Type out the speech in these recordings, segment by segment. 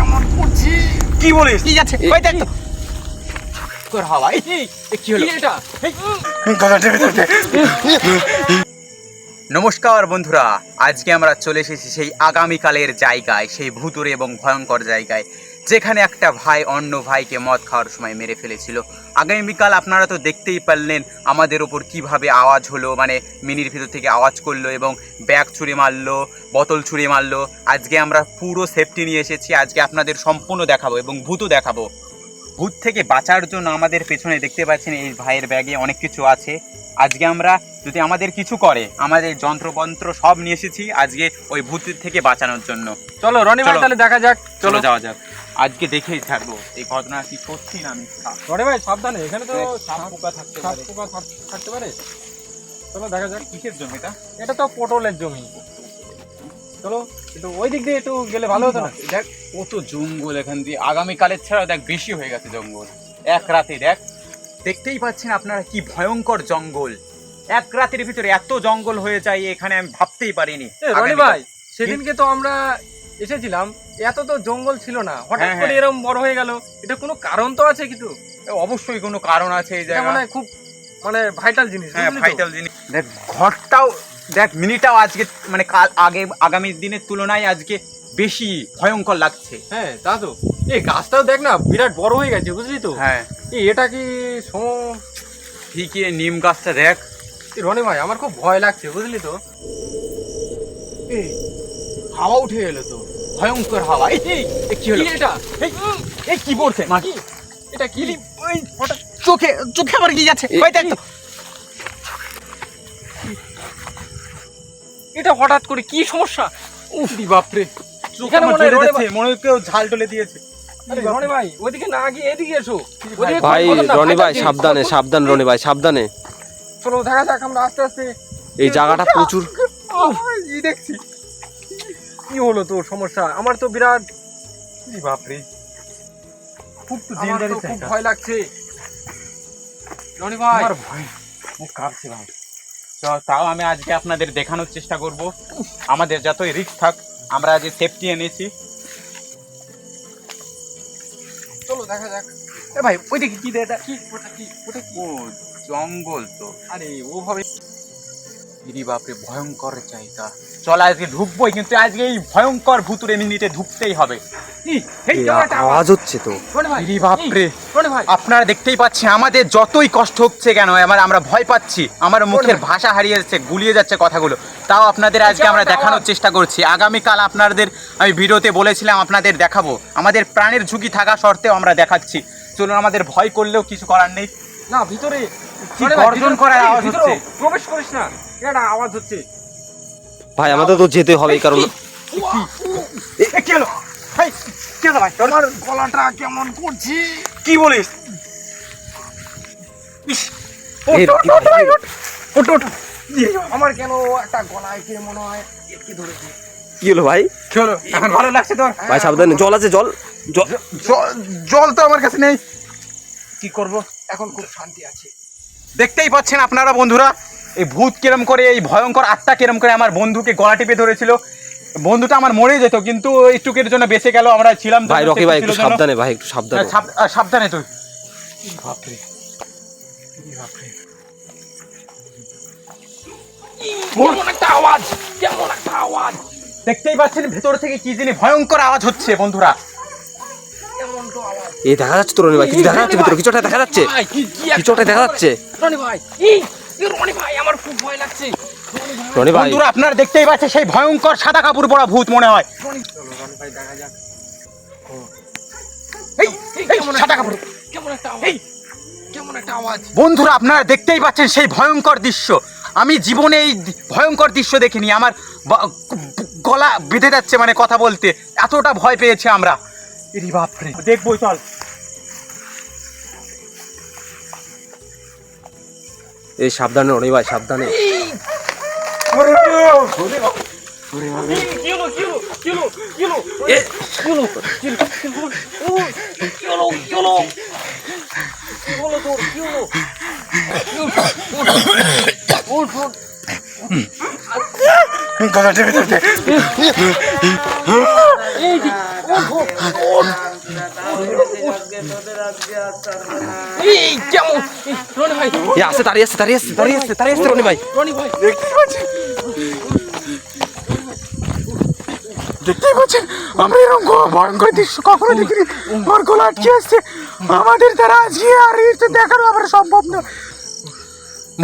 কেমন করছি। কি বলিস? কি যাচ্ছে ওই দেখ তো তোর হাওয়া কি হলো এটা? নমস্কার বন্ধুরা, আজকে আমরা চলে এসেছি সেই আগামীকালের জায়গায়, সেই ভুতুড়ে এবং ভয়ঙ্কর জায়গায়, যেখানে একটা ভাই অন্য ভাইকে মদ খাওয়ার সময় মেরে ফেলেছিল। আগামীকাল আপনারা তো দেখতেই পারলেন আমাদের ওপর কিভাবে আওয়াজ হলো, মানে মিনির ভিতর থেকে আওয়াজ করলো এবং ব্যাগ ছুঁড়ে মারলো, বোতল ছুঁড়ে মারলো। আজকে আমরা পুরো সেফটি নিয়ে এসেছি, আজকে আপনাদের সম্পূর্ণ দেখাবো এবং ভূতও দেখাবো। ভূত থেকে বাঁচার জন্য আমাদের পেছনে দেখতে পাচ্ছেন এই ভাইয়ের ব্যাগে অনেক কিছু আছে। আজকে আমরা যদি আমাদের কিছু করে, আমাদের যন্ত্রমন্ত্র সব নিয়ে এসেছি আজকে ওই ভূত থেকে বাঁচানোর জন্য। চলো রনি ভাই তাহলে দেখা যাক। চলো যাওয়া যাক, আজকে দেখেই থাকবো এই ঘটনা কি সত্যি না মিথ্যা। রনি ভাই সাবধানে, এখানে তো সাপ পোকা থাকতে পারে। চলো দেখা যাক। কিসের জমি এটা? এটা তো পটলের জমি। চলো একটু ওই দিক দিয়ে একটু গেলে ভালো হতো না? দেখ কত জঙ্গল এখান দিয়ে, আগামীকালের ছাড়া দেখ বেশি হয়ে গেছে জঙ্গল। এক রাতে দেখ, দেখতেই পাচ্ছেন আপনারা কি ভয়ঙ্কর জঙ্গল। এক রাতের ভিতরে এত জঙ্গল হয়ে যায় এখানে, আমি ভাবতেই পারিনি। রনি ভাই সেদিনকে তো আমরা এসেছিলাম, এত তো জঙ্গল ছিল না, হঠাৎ করে এরকম বড় হয়ে গেল। এটা কোনো কারণ তো আছে কিছু? অবশ্যই কোনো কারণ আছে এই জায়গায়, মানে খুব মানে ভাইটাল জিনিস। হ্যাঁ ভাইটাল জিনিস। দেখ ঘরটাও দেখ, মিনিটাও আজকে মানে কাল আগামী দিনের তুলনায় আজকে বেশি ভয়ঙ্কর লাগছে। হ্যাঁ তা তো। এই গাছটাও দেখ না বিরাট বড় হয়ে গেছে, বুঝলি তো? হ্যাঁ এটা কি ঠিকই, নিম গাছটা দেখ। রনি ভাই আমার খুব ভয় লাগছে, বুঝলি তো? এই হাওয়া উঠে এলো তো, ভয়ঙ্কর হাওয়া। এই কি হলো এটা? এই কি পড়ছে মা? এটা কি? ওই চোখে চোখে আবার কি যাচ্ছে ওই দেখ তো। এটা হঠাৎ করে কি সমস্যা? উফ বাপরে, এখানে মনে হয় কেউ ঝাল টলে দিয়েছে। রনি ভাই ওইদিকে না গিয়ে এদিকে এসো। ভাই রনি ভাই সাবধানে, সাবধান রনি ভাই সাবধানে। চলো দেখা যাক আমরা আস্তে আস্তে। এই জায়গাটা প্রচুর। দেখছি কি হলো তোর সমস্যা? আমার তো বিরাট বাপরে, খুব তো খুব ভয় লাগছে রনি ভাই। আমার ভয় মুখ কাঁপছে ভাই। তাও আমি আজকে আপনাদের দেখানোর চেষ্টা করব, আমাদের যতই রিস্ক থাক আমরা আজ সেফটি এনেছি। চলো দেখা যাক। এ ভাই ওই দেখি কি এটা, কি ওটা কি? ওটা কি? ও জঙ্গল তো। আরে ওভাবে ইরি বাপরে, ভয়ঙ্কর জায়গা। চল আজকে ঢুকবোই, কিন্তু আজকে এই ভয়ঙ্কর ভুতুরে মিনিটে ঢুকতেই হবে। আওয়াজ হচ্ছে তো। ইরি বাপরে, আপনারা দেখতেই পাচ্ছেন আমাদের যতই কষ্ট হচ্ছে কেন, আমরা ভয় পাচ্ছি, আমার মুখের ভাষা হারিয়ে যাচ্ছে, গুলিয়ে যাচ্ছে কথাগুলো। তাও আপনাদের আজকে আমরা দেখানোর চেষ্টা করছি। আগামীকাল আপনাদের আমি ভিডিওতে বলেছিলাম আপনাদের দেখাবো, আমাদের প্রাণের ঝুঁকি থাকা সত্ত্বেও আমরা দেখাচ্ছি। চলুন, আমাদের ভয় করলেও কিছু করার নেই। না ভিতরে গর্জন করার আওয়াজ হচ্ছে। প্রবেশ করিস না, এটা আওয়াজ হচ্ছে। ভাই আমাদের তো যেতে হবে, কারণ কি হলো ভাই? কি হলো ভাই? আমার গলাটা কেমন করছি। কি বলিস? আমার কেন একটা গলায় কে মনে হয় কি ধরেছে। কি হলো ভাই? কি হলো? এখন ভালো লাগছে তোর? ভাই সাবধানে, জল আছে, জল জল তো আমার কাছে নেই, কি করব? এখন খুব শান্তি আছে। দেখতেই পাচ্ছেন আপনারা বন্ধুরা, এই ভূত কিরম করে, এই ভয়ঙ্কর আত্মা কিরম করে আমার বন্ধুকে গলা টিপে ধরেছিল। বন্ধুটা আমার মরে যেত, কিন্তু একটুকের জন্য বেঁচে গেল। আমরা ছিলাম ভাই রকি ভাই একটু সাবধানে, ভাই একটু সাবধানে। সাবধানে তুই। বাপরে বাপরে, কেমন একটা আওয়াজ, কেমন একটা আওয়াজ। দেখতেই পাচ্ছেন ভেতর থেকে কি জানি ভয়ঙ্কর আওয়াজ হচ্ছে বন্ধুরা। কেমন তো আওয়াজ। এই দেখা যাচ্ছে তো রনি ভাই, কিছু দেখা যাচ্ছে ভিতরে, কিছু একটা দেখা যাচ্ছে, কিছু একটা দেখা যাচ্ছে রনি ভাই। রনি ভাই আমার খুব ভয় লাগছে রনি ভাই। বন্ধুরা আপনারা দেখতেই পাচ্ছেন সেই ভয়ঙ্কর সাদা কাপড় পরা ভূত মনে হয়। চলো রনি ভাই দেখা যাক। এই সাদা কাপড়, কেমন একটা আওয়াজ, কেমন একটা আওয়াজ। বন্ধুরা আপনারা দেখতেই পাচ্ছেন সেই ভয়ঙ্কর দৃশ্য। আমি জীবনে এই ভয়ঙ্কর দৃশ্য দেখিনি, আমার গলা বেঁধে যাচ্ছে মানে কথা বলতে, এতটা ভয় পেয়েছি আমরা। এরি বাপরে, দেখবো চল। এই সাবধানে রনি ভাই সাবধানে। এই এই কেমন এই, রনি ভাই এ আসছে দাঁড়িয়ে আসছে রনি ভাই। রনি ভাই দেখতেই পাচ্ছেন আমরা এরকম ভয়ঙ্কর দৃশ্য কখনো দেখিনি। আমার গলা আটকে আসছে, আমাদের দ্বারা আজকে আর এটা দেখানো আবার সম্ভব না।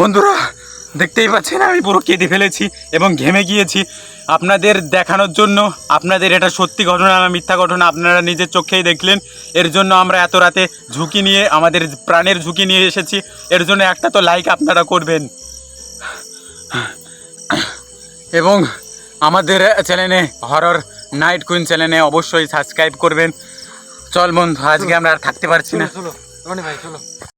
বন্ধুরা দেখতেই পাচ্ছেন আমি পুরো কেঁদে ফেলেছি এবং ঘেমে গিয়েছি আপনাদের দেখানোর জন্য। আপনাদের এটা সত্যি ঘটনা না মিথ্যা ঘটনা আপনারা নিজের চোখেই দেখলেন। এর জন্য আমরা এত রাতে ঝুঁকি নিয়ে আমাদের প্রাণের ঝুঁকি নিয়ে এসেছি। এর জন্য একটা তো লাইক আপনারা করবেন এবং আমাদের চ্যানেলে হরর নাইট কুইন চ্যানেলে অবশ্যই সাবস্ক্রাইব করবেন। চল বন্ধু, আজকে আমরা আর থাকতে পারছি না। চলো রনি ভাই চলো।